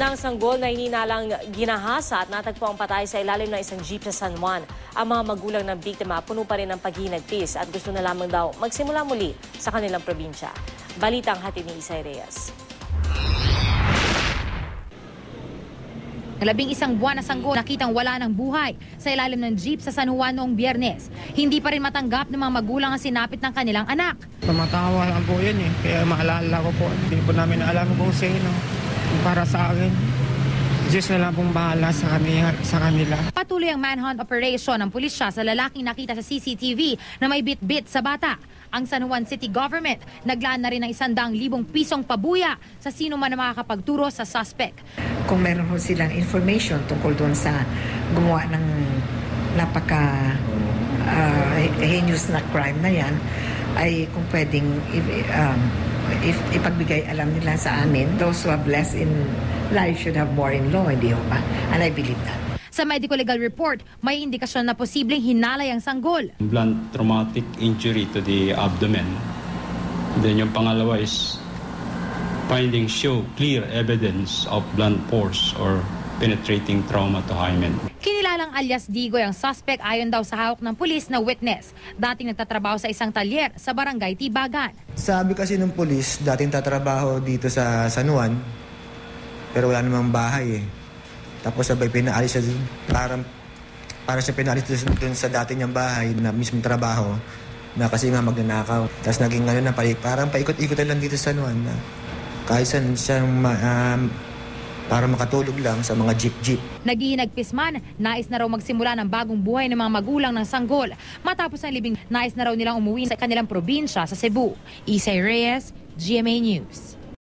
Nang sanggol na hininalang ginahasa at natagpo ang patay sa ilalim ng isang jeep sa San Juan. Ang mga magulang ng biktima puno pa rin ng paghihinagpis at gusto na lamang daw magsimula muli sa kanilang probinsya. Balitang hatid ni Isay Reyes. 11 buwan na sanggol nakitang wala ng buhay sa ilalim ng jeep sa San Juan noong Biyernes. Hindi pa rin matanggap ng mga magulang ang sinapit ng kanilang anak. Tumatawa lang po yun kaya maalala ko po. Hindi po namin alam kung sino. Para sa akin, Diyos na lang pong bahala sa kanila. Patuloy ang manhunt operation ng pulisya sa lalaking nakita sa CCTV na may bit-bit sa bata. Ang San Juan City Government naglaan na rin ng 100,000 pisong pabuya sa sino man na makakapagturo sa suspect. Kung meron ho silang information tungkol doon sa gumawa ng napaka heinous na crime na yan, ay kung pwedeng ipagbigay alam nila sa amin, those who have less in life should have more in law, hindi ho ba? And I believe that. Sa medical legal report, may indikasyon na posibleng hinalay ang sanggol. Blunt traumatic injury to the abdomen. Then yung pangalawa is findings show clear evidence of blunt force or penetrating trauma to hymen. Kinilalang alias Digoy ang suspect ayon daw sa hawak ng pulis na witness. Dating nagtatrabaho sa isang talyer sa barangay Tibagan. Sabi kasi ng pulis, dating tatrabaho dito sa San Juan, pero wala namang bahay Tapos sabay pinaalis siya para siya pinaalis dun sa dati niyang bahay na mismong trabaho na kasi nga magnanakaw. Tapos naging na parang paikot-ikotan lang dito sa San Juan na kahit saan siyang para makatulog lang sa mga jeep-jeep. Naghihinagpis man, nais na raw magsimula ng bagong buhay ng mga magulang ng sanggol. Matapos ang libing, nais na raw nilang umuwi sa kanilang probinsya sa Cebu. Isay Reyes, GMA News.